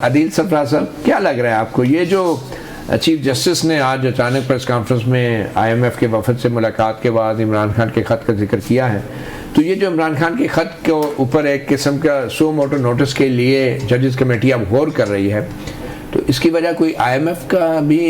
आदिल सरफराज साहब, क्या लग रहा है आपको ये जो चीफ जस्टिस ने आज अचानक प्रेस कॉन्फ्रेंस में आईएमएफ के वफद से मुलाकात के बाद इमरान खान के ख़त का जिक्र किया है, तो ये जो इमरान खान के ख़त के ऊपर एक किस्म का सो मोटो नोटिस के लिए जजेस कमेटी अब गौर कर रही है, तो इसकी वजह कोई आईएमएफ का भी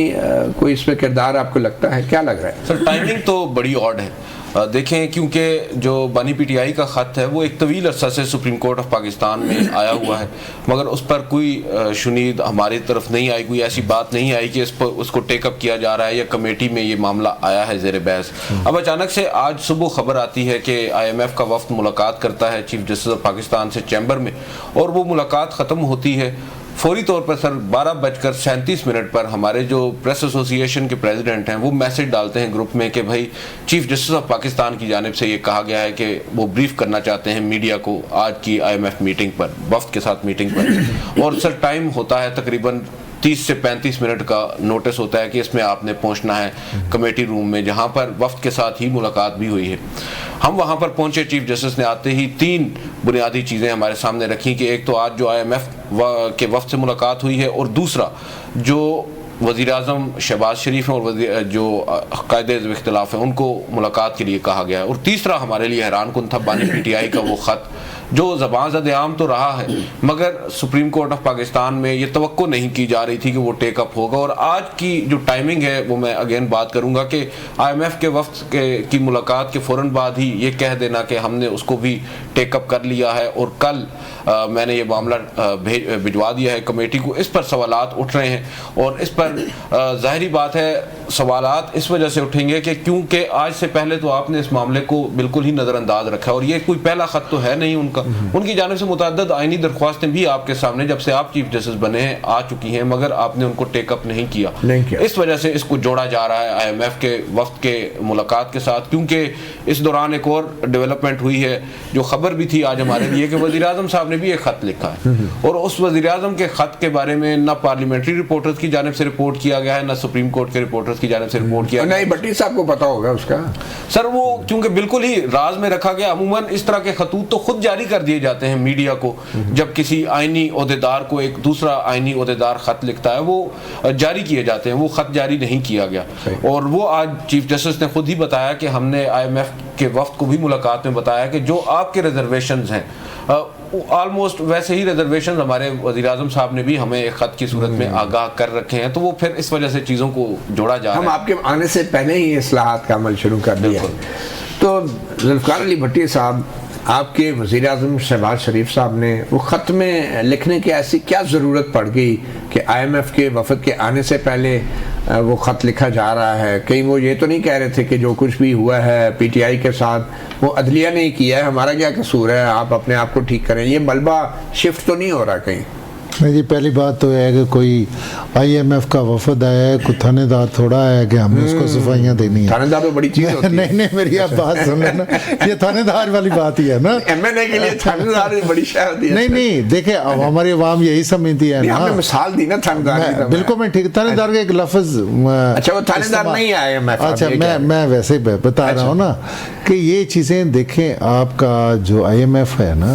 कोई इसमें किरदार आपको लगता है? क्या लग रहा है सर? टाइमिंग तो बड़ी ऑड है। देखें, क्योंकि जो बानी पीटीआई का ख़त है वो एक तवील अरसा से सुप्रीम कोर्ट ऑफ पाकिस्तान में आया हुआ है, मगर उस पर कोई शुनीद हमारी तरफ नहीं आई, कोई ऐसी बात नहीं आई कि इस पर उसको टेकअप किया जा रहा है या कमेटी में ये मामला आया है ज़ेर बहस। अब अचानक से आज सुबह खबर आती है कि आईएमएफ का वफ्द मुलाकात करता है चीफ जस्टिस ऑफ पाकिस्तान से चैम्बर में, और वो मुलाकात ख़त्म होती है फौरी तौर पर सर 12:37 पर हमारे जो प्रेस एसोसिएशन के प्रेसिडेंट हैं वो मैसेज डालते हैं ग्रुप में कि भाई चीफ जस्टिस ऑफ पाकिस्तान की जानिब से ये कहा गया है कि वो ब्रीफ करना चाहते हैं मीडिया को आज की आईएमएफ मीटिंग पर, वफ्द के साथ मीटिंग पर। और सर टाइम होता है तकरीबन 30 से 35 मिनट का नोटिस होता है कि इसमें आपने पहुंचना है कमेटी रूम में, जहां पर वफ्द के साथ ही मुलाकात भी हुई है। हम वहां पर पहुंचे, चीफ जस्टिस ने आते ही 3 बुनियादी चीज़ें हमारे सामने रखी कि एक तो आज जो आईएमएफ के वफ्द से मुलाकात हुई है, और दूसरा जो वज़ीर आज़म शहबाज शरीफ हैं और जो कायदे इख्तिलाफ हैं उनको मुलाकात के लिए कहा गया है, और तीसरा हमारे लिए हैरान कुन था बानी पीटीआई का वो ख़त जो ज़बान ज़द-ए-आम तो रहा है, मगर सुप्रीम कोर्ट ऑफ पाकिस्तान में ये तवक्को नहीं की जा रही थी कि वो टेकअप होगा। और आज की जो टाइमिंग है वो मैं अगेन बात करूंगा कि आईएमएफ के वफ्द की मुलाकात के फ़ौरन बाद ही ये कह देना कि हमने उसको भी टेकअप कर लिया है और कल मैंने ये मामला भिजवा दिया है कमेटी को। इस पर सवालात उठ रहे हैं, और इस पर ज़ाहिरी बात है सवालात इस वजह से उठेंगे कि क्योंकि आज से पहले तो आपने इस मामले को बिल्कुल ही नज़रअंदाज रखा, और ये कोई पहला ख़त तो है नहीं उनका। उनकी जानिब से मुतअद्दिद आईनी दरख्वास्तें भी आपके सामने जब से आप चीफ जस्टिस बने हैं आ चुकी हैं, मगर आपने उनको टेकअप नहीं किया। इस वजह से इसको जोड़ा जा रहा है आईएमएफ के वफ्द के मुलाकात के साथ, क्योंकि इस दौरान एक और डेवलपमेंट हुई है जो खबर भी थी आज हमारे लिए कि वज़ीर आज़म साहब ने भी एक ख़त लिखा है, और उस वज़ीर आज़म के ख़त के बारे में ना पार्लियामेंट्री रिपोर्टर्स की जानिब से रिपोर्ट किया गया है, ना सुप्रीम कोर्ट के रिपोर्टर्स की जानिब से रिपोर्ट किया। नहीं, भट्टी साहब को पता होगा उसका सर, वो क्योंकि बिल्कुल ही राज में रखा गया। अमूमन इस तरह के खतूत तो खुद जारी कर दिए जाते हैं मीडिया को, जब किसी आईनी ओहदेदार को एक दूसरा आईनी ओहदेदार खत लिखता है वो जारी किए जाते हैं, वो खत जारी नहीं किया गया। और वो आज चीफ जस्टिस ने खुद ही बताया कि हमने आईएमएफ के वफ्द को भी मुलाकात में बताया कि जो आपके रिजर्वेशंस हैं ऑलमोस्ट वैसे ही रिजर्वेशन हमारे वज़ीर आज़म साहब ने भी हमें एक ख़त की सूरत में आगाह कर रखे हैं, तो वो फिर इस वजह से चीज़ों को जोड़ा जा रहा है। हम आपके आने से पहले ही इस्लाहात का अमल शुरू कर दिया। तो ज़ुल्फ़िकार अली भट्टी साहब, आपके वज़ीर आज़म शहबाज शरीफ साहब ने वो ख़त में लिखने की ऐसी क्या ज़रूरत पड़ गई कि आईएमएफ के वफ़द के आने से पहले वो ख़त लिखा जा रहा है? कहीं वो ये तो नहीं कह रहे थे कि जो कुछ भी हुआ है पीटीआई के साथ वो अदलिया नहीं किया है, हमारा क्या कसूर है, आप अपने आप को ठीक करें? ये मलबा शिफ्ट तो नहीं हो रहा कहीं? मेरी पहली बात तो है कि कोई आईएमएफ का वफद आया है, कोई थानेदार थोड़ा है कि हमने उसको सफाइयाँ देनी है। थानेदार तो बड़ी चीज होती है। नहीं, मेरी आप बात सुन लेना, ये थानेदार वाली बात ही है ना। एमएनए के लिए थानेदार बड़ी शाह होती है। नहीं, देखे अब हमारी आवाम यही समझती है ना। मिसाल दी ना थानेदार, बिल्कुल मैं ठीक, थानेदार का एक लफ्ज। अच्छा, वो थानेदार नहीं आए। अच्छा, मैं वैसे बता रहा हूँ ना कि ये चीज़ें देखें, आपका जो आईएमएफ है ना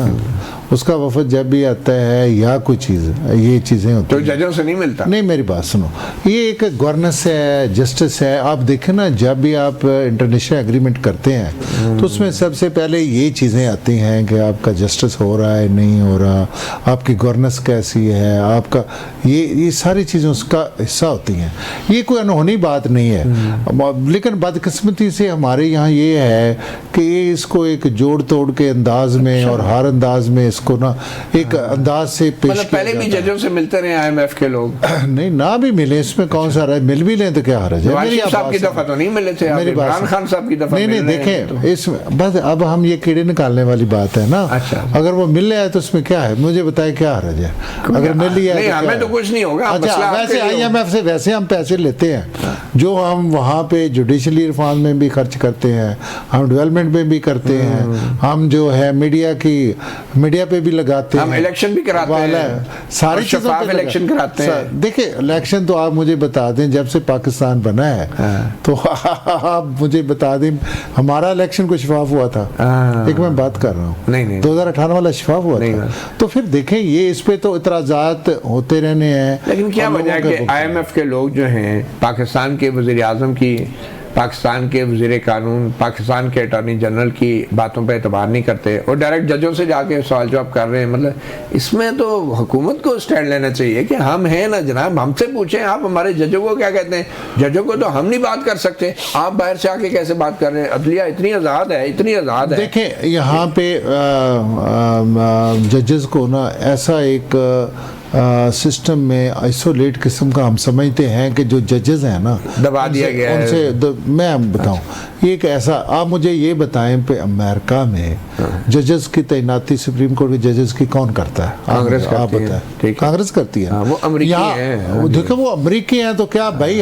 उसका वफद जब भी आता है या कोई चीज़ ये चीज़ें होती तो जजों से नहीं मिलता। नहीं, मेरी बात सुनो, ये एक गवर्नेंस है, जस्टिस है। आप देखें ना, जब भी आप इंटरनेशनल एग्रीमेंट करते हैं तो उसमें सबसे पहले ये चीज़ें आती हैं कि आपका जस्टिस हो रहा है नहीं हो रहा, आपकी गवर्नेंस कैसी है, आपका ये सारी चीज़ें उसका हिस्सा होती हैं। ये कोई अनहोनी बात नहीं है, लेकिन बदकिस्मती से हमारे यहाँ ये है कि ये इसको एक जोड़ तोड़ के अंदाज में और हर अंदाज में इसको ना एक अंदाज से पेश मतलब पहले भी जजों से मिलते रहे आईएमएफ के लोग? नहीं, ना भी मिले, इसमें कौन सा रहा है? मिल भी लें तो क्या हर्ज है? मेरी साहब की दफा तो नहीं मिले थे, इमरान खान साहब की दफा नहीं देखें इसमें बस अब हम ये कीड़े निकालने वाली बात है ना। अच्छा, अगर वो मिल रहा है तो उसमें क्या है? मुझे बताए क्या हर्ज है? अगर मिल लिया हमें तो कुछ नहीं होगा। अच्छा, वैसे आईएमएफ से वैसे हम पैसे लेते हैं, जो हम वहाँ पे जुडिशली रिफॉर्म में भी खर्च करते हैं, हम डेवलपमेंट में भी करते हैं, हम जो है मीडिया पे भी लगाते हैं, हम इलेक्शन भी कराते हैं, सारी चीज़ों पे इलेक्शन कराते हैं। देखिए इलेक्शन तो आप मुझे बता दें, जब से पाकिस्तान बना है तो आप मुझे बता दें हमारा इलेक्शन को शफाफ हुआ था? एक मैं बात कर रहा हूँ, नहीं 2018 वाला शफाफ हुआ था। तो फिर देखें ये इस पे तो इतराज़ात होते रहने हैं। लेकिन क्या वजह है कि IMF के लोग जो हैं पाकिस्तान के वज़ीर आज़म की, पाकिस्तान के वज़ीर कानून, पाकिस्तान के अटॉर्नी जनरल की बातों पे एतबार नहीं करते और डायरेक्ट जजों से जाके सवाल जवाब कर रहे हैं? मतलब इसमें तो हुकूमत को स्टैंड लेना चाहिए कि हम हैं ना जनाब, हमसे पूछें आप हमारे जजों को क्या कहते हैं। जजों को तो हम नहीं बात कर सकते, आप बाहर से आके कैसे बात कर रहे हैं? अदलिया इतनी आज़ाद है, इतनी आज़ाद है। देखें यहाँ पे जजेस को ना ऐसा एक सिस्टम में आइसोलेट किस्म का हम समझते हैं कि जो जजेस हैं ना दबा दिया गया है उनसे मैं बताऊं ये एक ऐसा, आप मुझे ये बताएं पे अमेरिका में जजेस की तैनाती सुप्रीम कोर्ट के जजेस की कौन करता है? कांग्रेस आप बताएं। कांग्रेस करती है। वो अमरीकी हैं। देखो वो अमरीकी हैं तो क्या भाई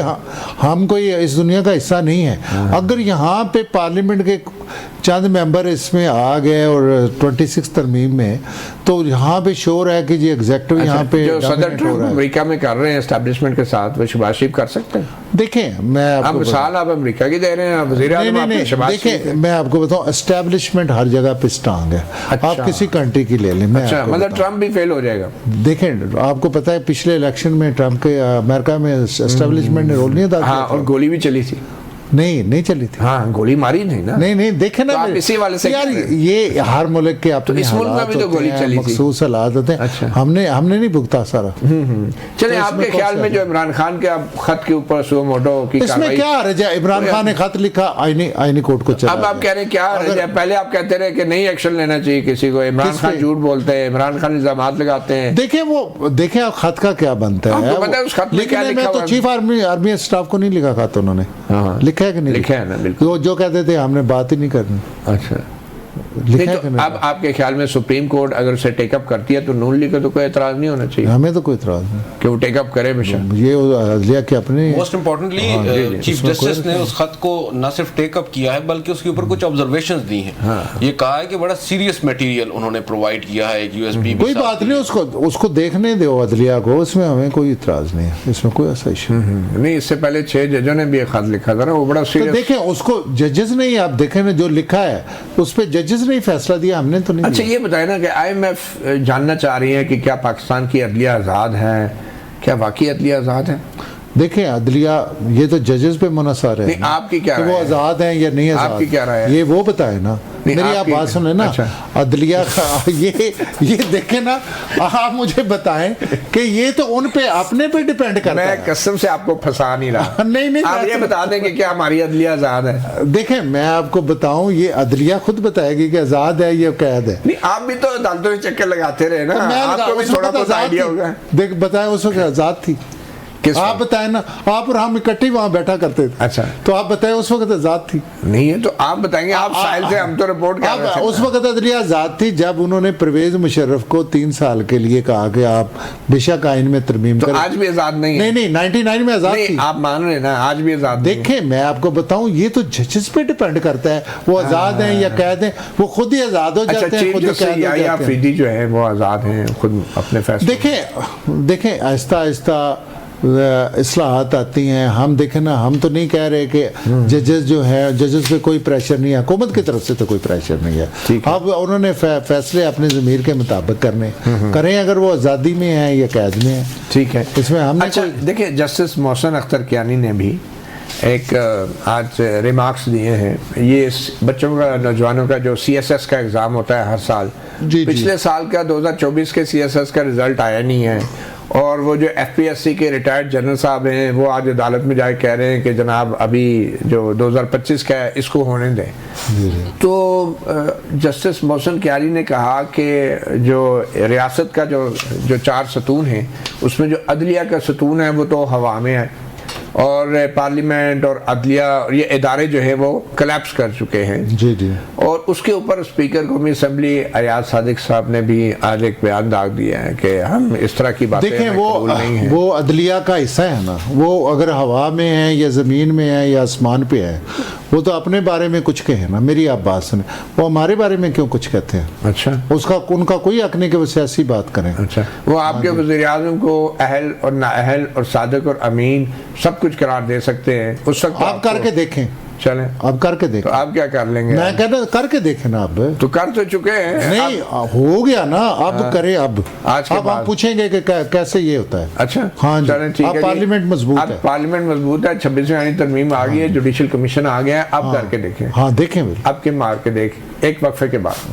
हम कोई इस दुनिया का हिस्सा नहीं है। अगर यहाँ पे पार्लियामेंट के चंद मेंबर इसमें आ गए और 26 तरमीम में, तो यहाँ पे शोर है कि जी एग्जेक्टिव यहाँ पे जो सदर ट्रम्प अमेरिका में कर रहे हैं एस्टैब्लिशमेंट के साथ, वो शहबाज शरीफ कर सकते हैं? देखें मैं आपको मिसाल आप अमेरिका की दे रहे हैं, वज़ीर आज़म आपने शहबाज शरीफ। देखें मैं आपको बताऊं एस्टैब्लिशमेंट हर जगह पे स्ट्रांग है। आप किसी कंट्री की ले लें। अच्छा, मतलब ट्रम्प भी फेल हो जाएगा? देखें आपको पता है पिछले इलेक्शन में ट्रम्प के अमेरिका में एस्टैब्लिशमेंट ने रोल नहीं अदा किया। हाँ, और गोली भी चली थी। नहीं चली थी। हाँ, गोली मारी नहीं ना। नहीं देखे ना, तो आप इसी वाले से यार ये हर मुल्क के अपने तो इस मुल्क में भी तो गोली चली थी, मखसूस हालात होते हैं। अच्छा। हमने नहीं भुगता सारा। चले तो आपके ख्याल में जो इमरान खान के खत के ऊपर सुओ मोटो की इसमें क्या हर्ज है? इमरान खान ने खत लिखा, आईनी कोर्ट को चला। अब आप कह रहे हैं क्या हर्ज है? पहले आप कहते रहे कि नहीं एक्शन लेना चाहिए किसी को, इमरान खान झूठ बोलते हैं, इमरान खान इल्जामात लगाते हैं। देखें आप खत का क्या बनता है? पता है उस खत में क्या लिखा? तो चीफ आर्मी स्टाफ को नहीं लिखा खत उन्होंने, लिखा है कि नहीं? लिखा है ना, जो कहते थे हमने बात ही नहीं करनी। अच्छा, तो अब आपके ख्याल में सुप्रीम कोर्ट अगर उसे टेकअप करती है तो नून लीग को तो कोई एतराज नहीं होना चाहिए? हमें तो कोई एतराज नहीं कि वो टेकअप करे। ये अदलिया के अपने मोस्ट इम्पोर्टेंटली चीफ जस्टिस ने उस खत को न सिर्फ टेकअप किया है बल्कि उसके ऊपर कुछ ऑब्जर्वेशंस दी हैं। ये कहा है कि बड़ा सीरियस मटेरियल उन्होंने प्रोवाइड किया है, एक यूएसबी। कोई बात नहीं, उसको देखने दो अदलिया को, उसमें हमें कोई इतराज नहीं है, इसमें कोई ऐसा इशू नहीं। इससे पहले 6 जजों ने भी एक खत लिखा था ना, वो बड़ा सीरियस। देखें उसको जजेस नहीं, आप देखें ना जो लिखा है उस पर जजेस नहीं फैसला दिया, हमने तो नहीं। अच्छा, ये बताए ना कि IMF जानना चाह रही है कि क्या पाकिस्तान की अदलिया आज़ाद है? क्या वाकई अदलिया आज़ाद है? देखें अदलिया ये तो जजेस पे मुनहसर है। आपकी क्या राय है? वो आज़ाद हैं या नहीं आज़ाद? आपकी क्या राय है? ये वो बताए ना, मेरी आप बात सुने ना। अच्छा। अदलिया का ये देखें ना, आप मुझे बताएं कि ये तो उन पे अपने पे डिपेंड करता है। मैं कसम से आपको फंसा नहीं रहा। नहीं आप ये बता दें कि क्या हमारी अदलिया आज़ाद है? देखें मैं आपको बताऊं, ये अदलिया खुद बताएगी कि आज़ाद है या कैद है। नहीं, आप भी तो अदालतों में चक्कर लगाते रहे ना, आपको भी थोड़ा बहुत आइडिया होगा। देख बताएं उस वक्त आज़ाद थी? आप बताएं ना, आप और हम इकट्ठे वहां बैठा करते थे। अच्छा, तो आप बताएं उस वक्त आज़ाद थी? नहीं है तो आप बताएंगे, आप साहिल से, हम तो रिपोर्ट कर रहे थे। उस वक्त अदलिया आज़ाद थी जब उन्होंने परवेज मुशर्रफ को 3 साल के लिए कहा कि आप बेशक आइन में तरमीम करें। आज भी आज़ाद नहीं है? नहीं 99 में आज़ाद थी। आप मान रहे ना, आज भी आज़ाद। देखें मैं आपको बताऊं, ये तो जजेस पे डिपेंड करता है, वो आज़ाद हैं या कैद हैं, वो खुद ही आज़ाद हो जाते हैं, खुद कैद हो जाते हैं। जो है वो आज़ाद हैं, खुद अपने फैसले। देखें आहिस्ता आहिस्ता इस्लाहात आती हैं। हम देखें ना, हम तो नहीं कह रहे कि जजेस जो है, जजेस पे कोई प्रेशर नहीं है, हुकूमत की तरफ से तो कोई प्रेशर नहीं है। अब उन्होंने फैसले अपने ज़मीर के मुताबिक करने करें, अगर वो आज़ादी में है या कैद में है। ठीक है, इसमें हमने अच्छा देखिए, जस्टिस मोहसिन अख्तर कियानी ने भी एक आज रिमार्क्स दिए हैं। ये बच्चों का, नौजवानों का जो CSS का एग्ज़ाम होता है हर साल, पिछले साल का 2024 के CSS का रिज़ल्ट आया नहीं है, और वो जो FPSC के रिटायर्ड जनरल साहब हैं वो आज अदालत में जाके कह रहे हैं कि जनाब अभी जो 2025 का है इसको होने दें। तो जस्टिस मोहसिन कियानी ने कहा कि जो रियासत का जो 4 सतून हैं उसमें जो अदलिया का सतून है वो तो हवा में है, और पार्लियामेंट और अदलिया और ये इदारे जो है वो कोलैप्स कर चुके हैं। जी जी। और उसके ऊपर स्पीकर कौमी असम्बली अयाज सादिक साहब ने भी आज एक बयान दाग दिया है कि हम इस तरह की बातें देखें, कबूल नहीं है। वो अदलिया का हिस्सा है ना, वो अगर हवा में है या ज़मीन में है या आसमान पे है, वो तो अपने बारे में कुछ कहे ना, मेरी आप बात सुने, वो हमारे बारे में क्यों कुछ कहते हैं? अच्छा, उनका कोई हक नहीं कि वो सियासी बात करें। अच्छा, वो आपके वज़ीर आज़म को अहल और नाअहल और सादिक और अमीन सब कुछ करार दे सकते हैं उस वक्त। आप करके देखें, चलें आप करके देखें। तो आप क्या कर लेंगे? मैं कहता करके देखें ना, आप तो कर तो चुके हैं। नहीं हो गया ना, अब करें। अब आज के अब बाद आप पूछेंगे कि कैसे ये होता है। अच्छा, हाँ जी, चलें, ठीक अब है। पार्लियामेंट मजबूत है, पार्लियामेंट मजबूत है, 26वीं आईनी तरमीम आ गई है, जुडिशल कमीशन आ गया है, अब करके देखें। हाँ देखें, अब के मार के देख, एक वक्फे के बाद।